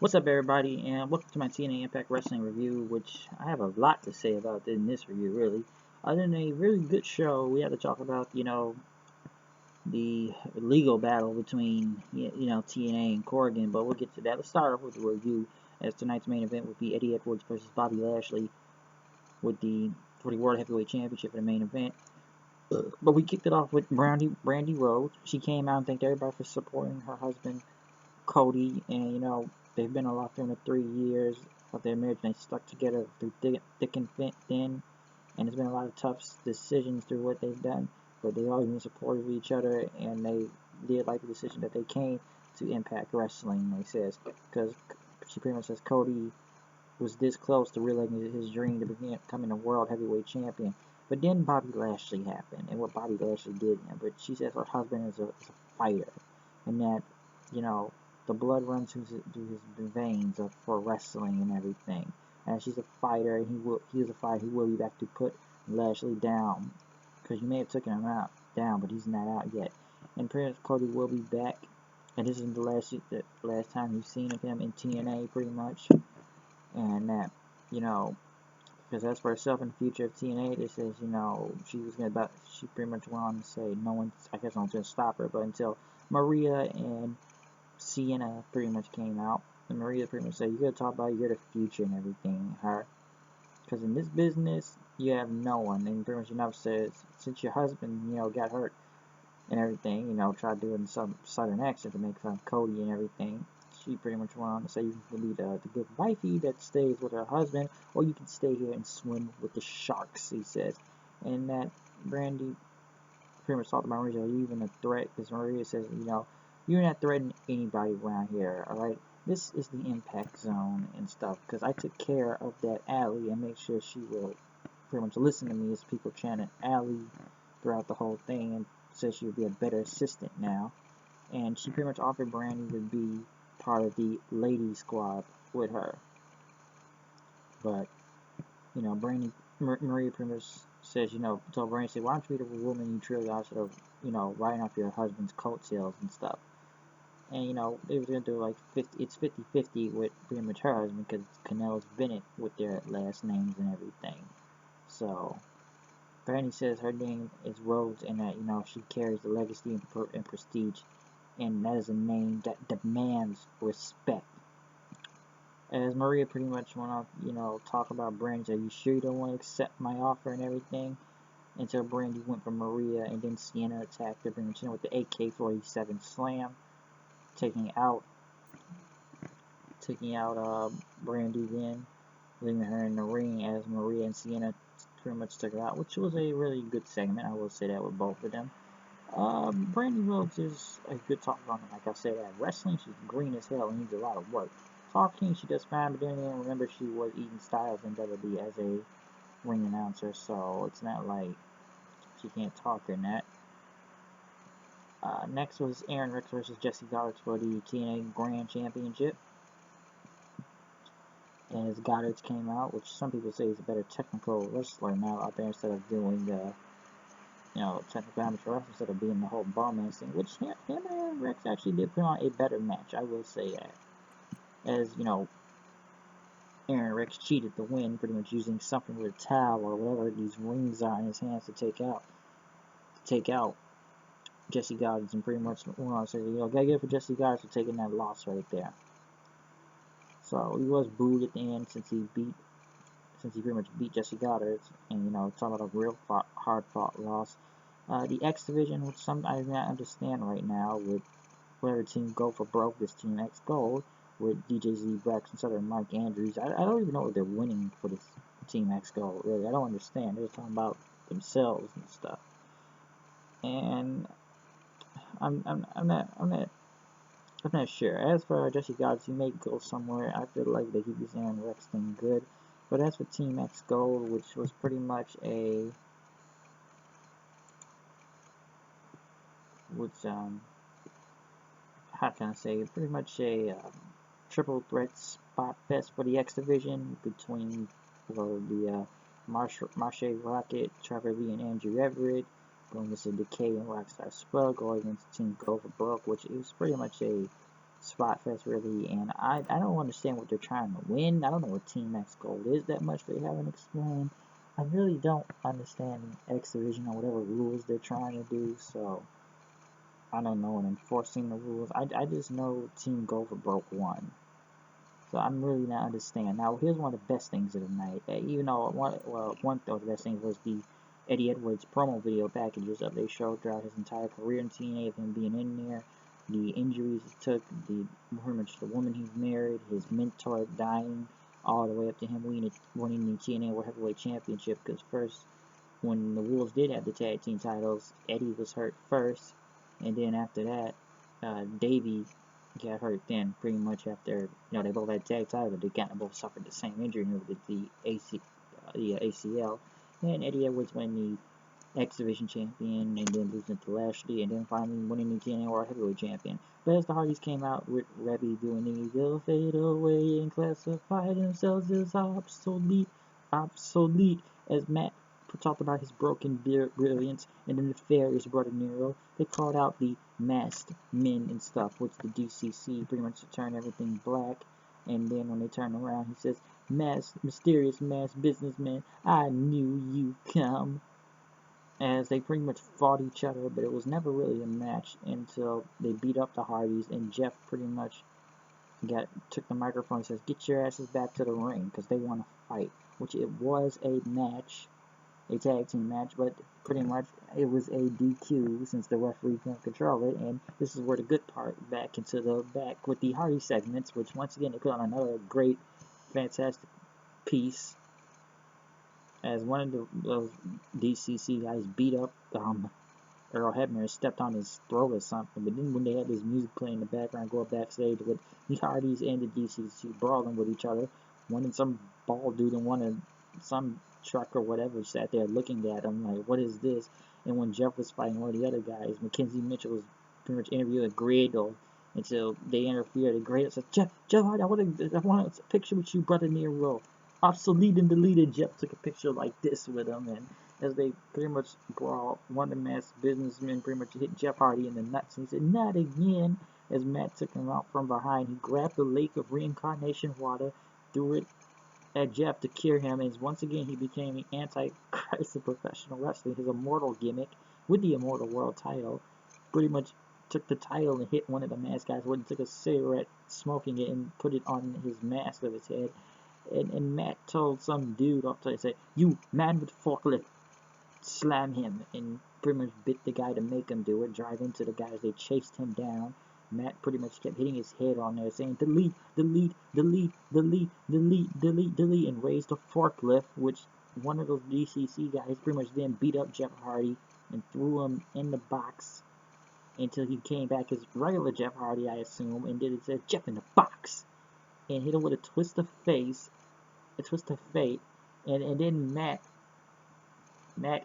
What's up, everybody, and welcome to my TNA Impact Wrestling review, which I have a lot to say about in this review, really. Other than a really good show, we have to talk about, the legal battle between, TNA and Corrigan, but we'll get to that. Let's start off with the review, as tonight's main event would be Eddie Edwards versus Bobby Lashley for the World Heavyweight Championship in the main event. But we kicked it off with Brandy Rhodes. She came out and thanked everybody for supporting her husband, Cody, and they've been alive for 3 years of their marriage, and they stuck together through thick and thin, and there's been a lot of tough decisions through what they've done, but they've always been supportive of each other, and they did like the decision that they came to Impact Wrestling, they says, because she pretty much says Cody was this close to realizing his dream to becoming a World Heavyweight Champion. But then Bobby Lashley happened, and what Bobby Lashley did, but she says her husband is a fighter, and that, the blood runs through his veins for wrestling and everything. And she's a fighter, and he is a fighter. He will be back to put Lashley down, because you may have taken him down, but he's not out yet. And pretty much Cody will be back, and this isn't the last time you've seen of him in TNA, pretty much. And that, because as for herself in the future of TNA, this says, she pretty much went on to say no one's going to stop her, but until Maria and Sienna pretty much came out, and Maria pretty much said, you gotta talk about the future and everything, because in this business, you have no one, and pretty much she never says, since your husband, got hurt and everything, tried doing some southern accent to make fun of Cody and everything, she pretty much went on to say you can be the good wifey that stays with her husband, or you can stay here and swim with the sharks, he says. And that Brandy pretty much talked about Maria, are you even a threat? Because Maria says, you're not threatening anybody around here, alright? This is the impact zone and stuff, because I took care of that alley and make sure she will pretty much listen to me as people chanted alley throughout the whole thing, and said she would be a better assistant now. And she pretty much offered Brandy to be part of the lady squad with her. But, Maria pretty much says, told Brandy, why don't you be the woman you truly are, sort of, riding off your husband's coattails and stuff. And, they were going to do like 50-50 with pretty much her husband, because Canel's Bennett with their last names and everything. So, Brandy says her name is Rhodes, and that, she carries the legacy and prestige, and that is a name that demands respect. As Maria pretty much went off, talk about Brandy, are you sure you don't want to accept my offer and everything? Until Brandy went for Maria, and then Sienna attacked her, pretty much with the AK-47 slam, taking out Brandy, then leaving her in the ring as Maria and Sienna pretty much took her out, which was a really good segment. I will say that with both of them. Brandy Rhodes is a good talker on it. Like I said, at wrestling, she's green as hell and needs a lot of work. Talking, she does fine, but then remember she was eating Styles in WWE as a ring announcer, so it's not like she can't talk in that. Next was Aaron Ricks versus Jesse Goddard for the TNA Grand Championship. As Goddard came out, which some people say is a better technical wrestler now out there instead of doing technical amateur wrestling, instead of being the whole bum-ass thing, which him and Aaron Ricks actually did put on a better match, I will say that. As, Aaron Ricks cheated to win, pretty much using something with a towel or whatever these rings are in his hands to take out Jesse Goddard, and pretty much went on to say, gotta get it for Jesse Goddard for taking that loss right there. So he was booed at the end since he pretty much beat Jesse Goddard, and talking about a real hard fought loss. The X Division, which I do not understand right now, with whatever team Go for broke, this Team X Gold, with DJZ Braxton Sutter and Mike Andrews. I don't even know what they're winning for this Team X Gold, really. I don't understand. They're talking about themselves and stuff. And I'm not sure. As for Jesse Goddard, he may go somewhere. I feel like they keep this Aaron Rex thing good. But as for Team X Gold, which was pretty much pretty much a triple threat spot fest for the X Division between the Marche Rocket, Trevor Lee, and Andrew Everett, going against Decay and Rockstar Spell, going against Team Go for Broke, which is pretty much a spot fest really, and I don't understand what they're trying to win. I don't know what Team X Gold is that much they haven't explained. I really don't understand X Division or whatever rules they're trying to do, so I don't know, and enforcing the rules. I just know Team Gopher broke one. So I'm really not understanding. Now, here's one of the best things of the night. Even though one of the best things was the Eddie Edwards promo video packages that they showed throughout his entire career in TNA, of him being in there, the injuries he took, pretty much the woman he's married, his mentor dying, all the way up to him winning the TNA World Heavyweight Championship. Because first, when the Wolves did have the tag team titles, Eddie was hurt first, and then after that, Davey got hurt then, pretty much after, they both had tag titles, but they kind of both suffered the same injury with the ACL. And Eddie Edwards winning the X Division champion, and then losing to Lashley, and then finally winning the TNA World Heavyweight champion. But as the Hardys came out with Rebby doing the "They'll fade away and classify themselves as obsolete," as Matt talked about his broken brilliance, and then the Fairies brother Nero. They called out the masked men and stuff, which the DCC pretty much turned everything black. And then when they turn around, he says, "Mysterious masked businessman, I knew you come." As they pretty much fought each other, but it was never really a match until they beat up the Hardys, and Jeff pretty much took the microphone and says, "Get your asses back to the ring," because they want to fight, which it was a match, a tag team match, but pretty much it was a DQ since the referee couldn't control it. And this is where the good part back with the Hardy segments, which once again they put on another great, fantastic piece, as one of those DCC guys beat up Earl Hebner, stepped on his throat or something. But then when they had this music playing in the background, go backstage with the Hardys and the DCC brawling with each other, one in some bald dude and one in some truck or whatever sat there looking at him like, what is this? And when Jeff was fighting one of the other guys, Mackenzie Mitchell was pretty much interviewing Grado until they interfered. And Grado said, Jeff Hardy, I want a picture with you, brother Nero. Obsolete and deleted. Jeff took a picture like this with him, and as they pretty much brawl, one of the masked businessmen pretty much hit Jeff Hardy in the nuts, and he said, "Not again." As Matt took him out from behind, he grabbed the lake of reincarnation water, threw it at Jeff to cure him, and once again he became the Antichrist of professional wrestling. His immortal gimmick with the Immortal World title, pretty much took the title and hit one of the masked guys, and took a cigarette, smoking it, and put it on his mask of his head. And Matt told some dude off to say, "You man with forklift, slam him," and pretty much bit the guy to make him do it, drive into the guys. They chased him down. Matt pretty much kept hitting his head on there, saying, "Delete, delete, delete, delete, delete, delete, delete," and raised a forklift, which one of those DCC guys pretty much then beat up Jeff Hardy and threw him in the box until he came back as regular Jeff Hardy, I assume, and did it said, "Jeff in the box," and hit him with a twist of fate, and then Matt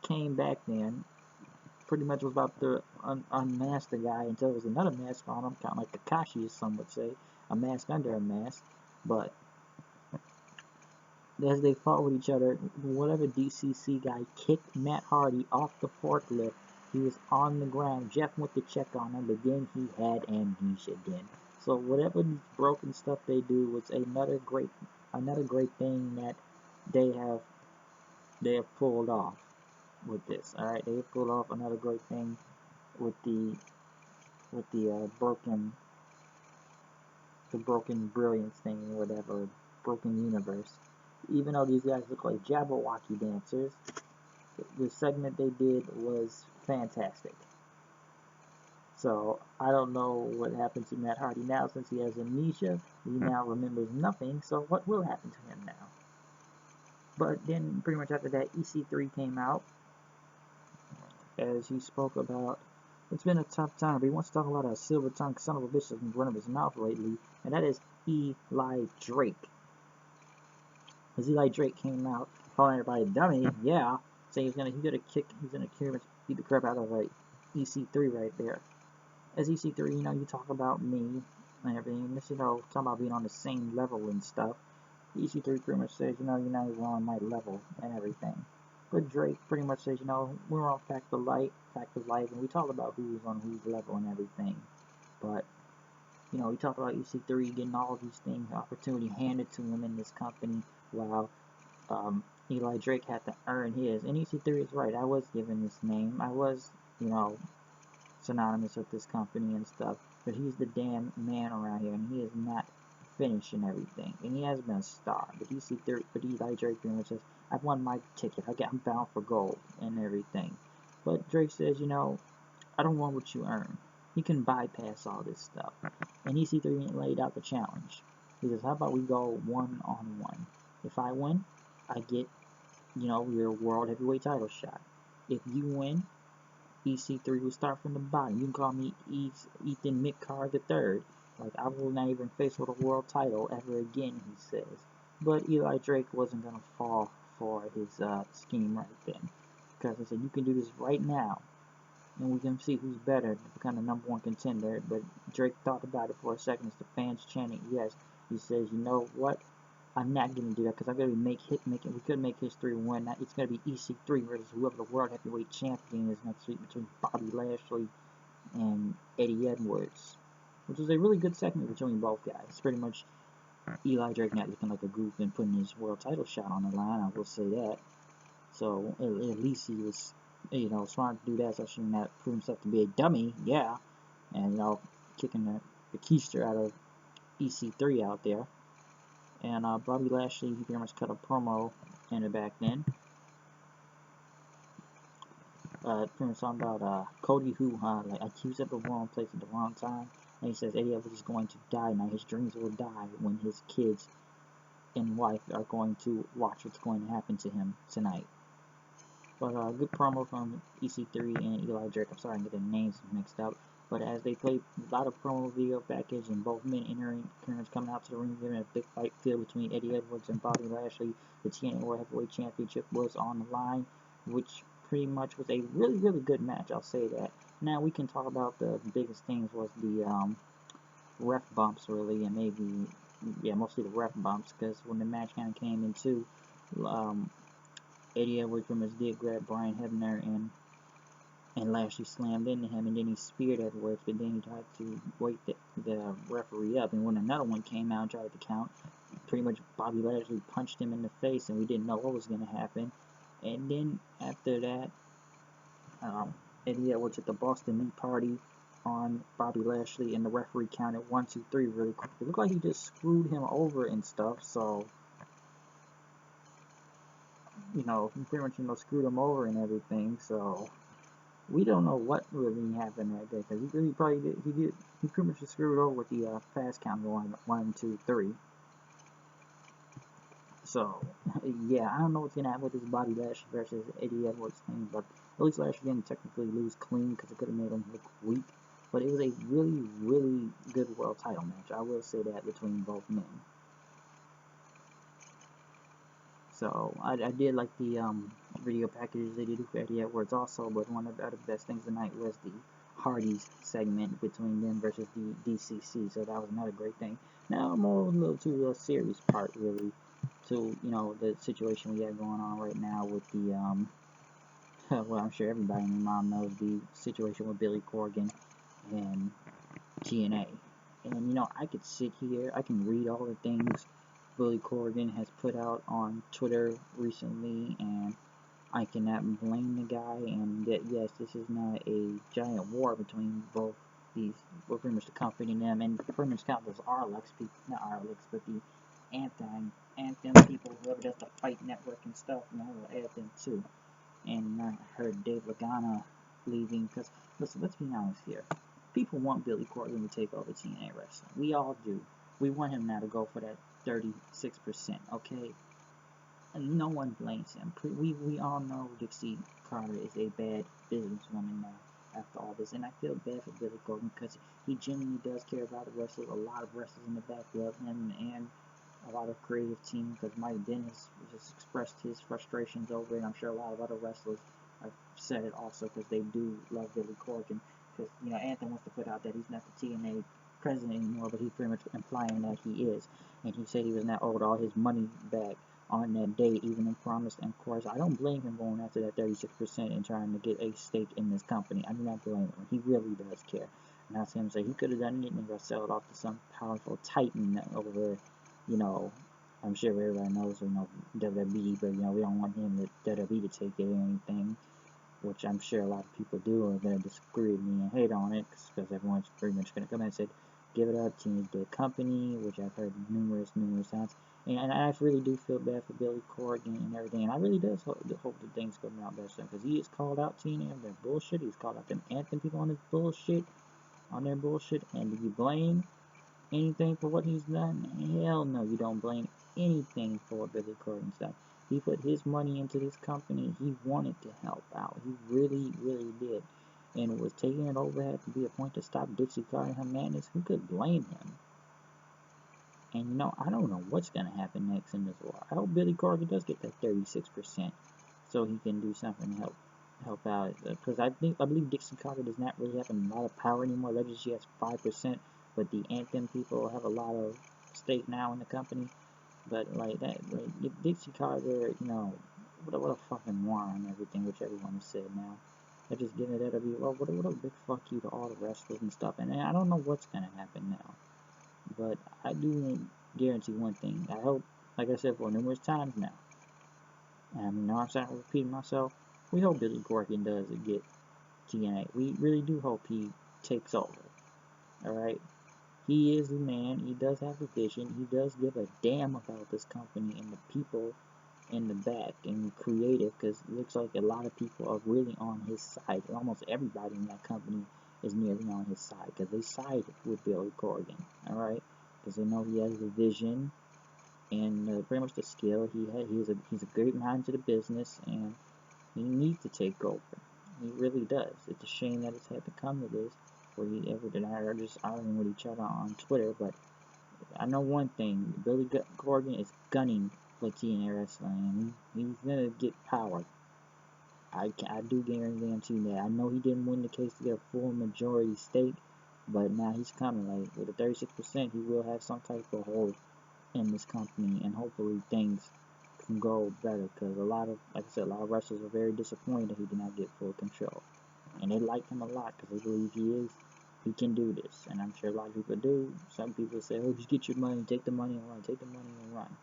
came back then, pretty much was about to unmask the guy until there was another mask on him, kind of like Kakashi, as some would say, a mask under a mask. But as they fought with each other, whatever DCC guy kicked Matt Hardy off the forklift, he was on the ground. Jeff went to check on him, but then he had amnesia then. So whatever broken stuff they do was another great thing that they have pulled off with this. All right, they have pulled off another great thing with the broken brilliance thing, or whatever, broken universe. Even though these guys look like Jabberwocky dancers, the segment they did was fantastic. So I don't know what happened to Matt Hardy now, since he has amnesia. He now remembers nothing. So what will happen to him now? But then pretty much after that, EC3 came out, as he spoke about, it's been a tough time, but he wants to talk about a silver tongue son of a bitch that's been running his mouth lately, and that is Eli Drake. As Eli Drake came out, calling everybody dummy, yeah, saying he's gonna beat the crap out of EC3 right there. As EC3, you talk about me and everything, this, talking about being on the same level and stuff. EC3 pretty much says, you're not even on my level and everything. But Drake pretty much says, we're on Fact of Life, and we talk about who's on whose level and everything. But You know, he talked about EC3 getting all these things, opportunity handed to him in this company, while Eli Drake had to earn his. And EC3 is right. I was given this name. I was, you know, synonymous with this company and stuff. But he's the damn man around here, and he is not finishing everything. And he has been a star. But EC3, but Eli Drake pretty much says, I've won my ticket. I'm bound for gold and everything. But Drake says, you know, I don't want what you earn. You can bypass all this stuff. And EC3 laid out the challenge. He says, how about we go one-on-one? If I win, I get, you know, your world heavyweight title shot. If you win, EC3 will start from the bottom. You can call me Ethan Midcard III. Like, I will not even face for the world title ever again, he says. But Eli Drake wasn't going to fall for his scheme right then. Because I said, you can do this right now, and we can see who's better to become the #1 contender. But Drake thought about it for a second as the fans chanted yes. He says, you know what? I'm not going to do that because I'm going to we could make history win. It's going to be EC3 versus whoever the world heavyweight champion is next week between Bobby Lashley and Eddie Edwards, which was a really good segment between both guys. It's pretty much Eli Drake not looking like a goof and putting his world title shot on the line, I will say that. So at least he was, you know, smart to do that, so he not prove himself to be a dummy, yeah, and, you know, kicking the keister out of EC3 out there. And Bobby Lashley, he pretty much cut a promo in the back then. Pretty much talking about Cody who, like, accused at the wrong place at the wrong time. And he says Eddie Edwards is going to die now. His dreams will die when his kids and wife are going to watch what's going to happen to him tonight. But good promo from EC3 and Eli Drake. I'm sorry I get the names mixed up. But as they played a lot of promo video package and both men entering, pretty much coming out to the ring, giving a big fight field between Eddie Edwards and Bobby Lashley. The TNA World Heavyweight Championship was on the line, which pretty much was a really, really good match, I'll say that. Now we can talk about the biggest things was the ref bumps, really, and maybe, yeah, mostly the ref bumps, because when the match kind of came into, Eddie Edwards pretty much did grab Brian Hebner, and Lashley slammed into him, and then he speared Edwards, but then he tried to wake the referee up, and when another one came out and tried to count, pretty much Bobby Lashley punched him in the face, and we didn't know what was going to happen. And then after that, Eddie Edwards at the Boston Meat Party on Bobby Lashley, and the referee counted 1, 2, 3 really quick. It looked like he just screwed him over and stuff, so, you know, he pretty much, you know, screwed him over and everything, so we don't know what really happened that day, because he pretty much just screwed over with the fast count going 1, 2, 3. So, yeah, I don't know what's going to happen with this Bobby Lashley versus Eddie Edwards thing, but at least Lashley didn't technically lose clean, because it could have made him look weak. But it was a really, really good world title match. I will say that between both men. So, I did like the video packages they did for Eddie Edwards also, but one of the other best things tonight was the Hardys segment between them versus the DCC, so that was another great thing. Now, I'm a little to the serious part, really, to, you know, the situation we have going on right now with the, well, I'm sure everybody in the mom knows the situation with Billy Corgan and TNA. And, you know, I could sit here, I can read all the things Billy Corgan has put out on Twitter recently, and I cannot blame the guy, and that, yes, this is not a giant war between both these, well, pretty much the company and them, and pretty much count those RLX people, not RLX, but the Anthem people, whoever does the Fight Network and stuff, and I will add them too. And I heard Dave Lagana leaving, because, listen, let's be honest here. People want Billy Corgan to take over TNA Wrestling. We all do. We want him now to go for that 36%, okay? And no one blames him. We all know Dixie Carter is a bad businesswoman now after all this. And I feel bad for Billy Corgan because he genuinely does care about the wrestlers. A lot of wrestlers in the back love him, and a lot of creative teams, because Mike Dennis just expressed his frustrations over it. I'm sure a lot of other wrestlers have said it also, because they do love Billy Corgan. Because, you know, Anthem wants to put out that he's not the TNA president anymore, but he's pretty much implying that he is. And he said he was not owed all his money back on that day, even in promise. And of course, I don't blame him going after that 36% and trying to get a stake in this company. I do not blame him. He really does care. Not saying he could have done anything but sell it off to some powerful titan over, you know, I'm sure everybody knows, you know, WWE, but, you know, we don't want him to WWE to take it or anything, which I'm sure a lot of people do are going to disagree with me and hate on it, because everyone's pretty much going to come in and say, give it up to the company, which I've heard numerous times. And I really do feel bad for Billy Corgan and everything, and I really do hope that things go out better for him, because he has called out TNA on their bullshit, he's called out them Anthem people on their bullshit, and do you blame anything for what he's done? Hell no, you don't blame anything for what Billy Corgan's done. He put his money into this company, he wanted to help out, he really did, and was taking it over had to be a point to stop Dixie Carter and her madness. Who could blame him? And you know, I don't know what's going to happen next in this war. I hope Billy Corgan does get that 36% so he can do something to help out. Because I believe Dixie Carter does not really have a lot of power anymore. Allegedly she has 5%, but the Anthem people have a lot of stake now in the company. But like that, like if Dixie Carter, you know, what a fucking moron and everything, which everyone has said now. They're just giving it to be, well, what a big fuck you to all the wrestlers and stuff. And I don't know what's going to happen now. But I do guarantee one thing. I hope, like I said for numerous times now, and I know I'm starting to repeat myself, we hope Billy Corgan does get TNA. We really do hope he takes over. Alright? He is the man. He does have a vision. He does give a damn about this company and the people in the back and creative, because it looks like a lot of people are really on his side. Almost everybody in that company is nearly on his side, because they side with Billy Corgan, alright? Because they know he has the vision and pretty much the skill. He's a great mind to the business, and he needs to take over. He really does. It's a shame that it's had to come to this, where they are just arguing with each other on Twitter, but I know one thing, Billy Corgan is gunning for TNA Wrestling, and he's gonna get power. I do guarantee that. I know he didn't win the case to get a full majority stake, but now he's coming. Like with a 36%, he will have some type of hold in this company, and hopefully things can go better. Because like I said, a lot of wrestlers are very disappointed that he did not get full control, and they like him a lot because they believe he can do this, and I'm sure a lot of people do. Some people say, oh, just get your money, take the money and run, take the money and run.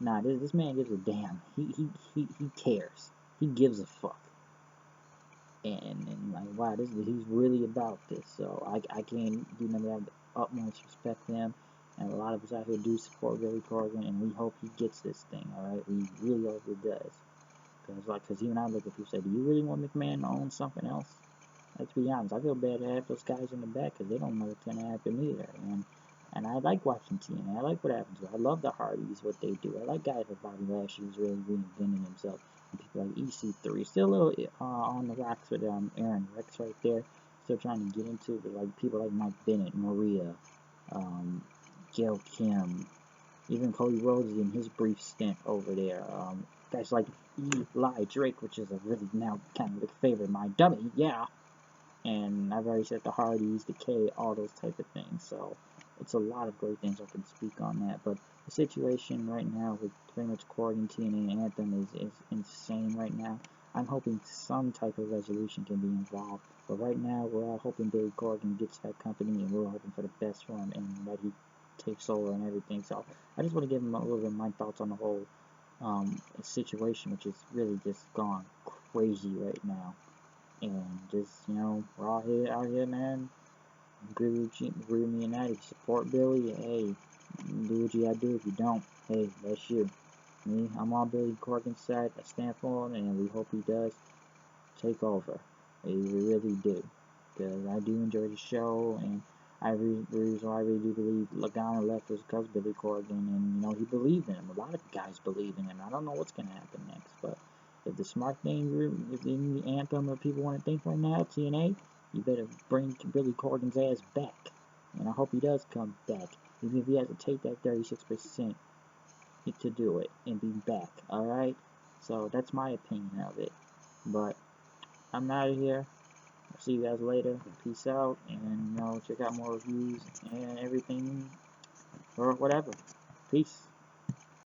Nah, this man gives a damn. He cares. He gives a fuck. And like, wow, he's really about this. So I can't do nothing but have the utmost respect for him. And a lot of us out here do support Billy Corgan, and we hope he gets this thing, alright? We really hope he does. Because even I look at people and say, do you really want McMahon to own something else? Let's be honest, I feel bad to have those guys in the back, because they don't know what's going to happen either. And I like watching TNA. I like what happens. I love the Hardys, what they do. I like guys like Bobby Lashley, who's really reinventing himself. And people like EC3. Still a little on the rocks with Aaron Rex right there. Still trying to get into it. Like people like Mike Bennett, Maria, Gail Kim, even Cody Rhodes in his brief stint over there. Guys like Eli Drake, which is a really now kind of like favorite of my dummy, yeah. And I've already said the Hardys, the K, all those type of things. So it's a lot of great things I can speak on that. But the situation right now with pretty much Corgan, TNA, and Anthem is insane right now. I'm hoping some type of resolution can be involved. But right now, we're all hoping Billy Corgan gets that company, and we're hoping for the best for him and that he takes over and everything. So I just want to give him a little bit of my thoughts on the whole situation, which is really just gone crazy right now. And just, you know, we're all out here, man. Agree with me and that. If you support Billy, hey, do what you gotta do. If you don't, hey, that's you. Me, I'm on Billy Corgan's side. I stand for him, and we hope he does take over. We really do. Because I do enjoy the show, and the reason why I really do believe Lagana left was because Billy Corgan, and, you know, he believed in him. A lot of guys believe in him. I don't know what's going to happen next, but if the smart thing, if the Anthem or people want to think right now, TNA, you better bring Billy Corgan's ass back. And I hope he does come back, even if he has to take that 36% to do it and be back, alright? So that's my opinion of it. But I'm out of here. I'll see you guys later. Peace out, and, you know, check out more reviews and everything, or whatever. Peace.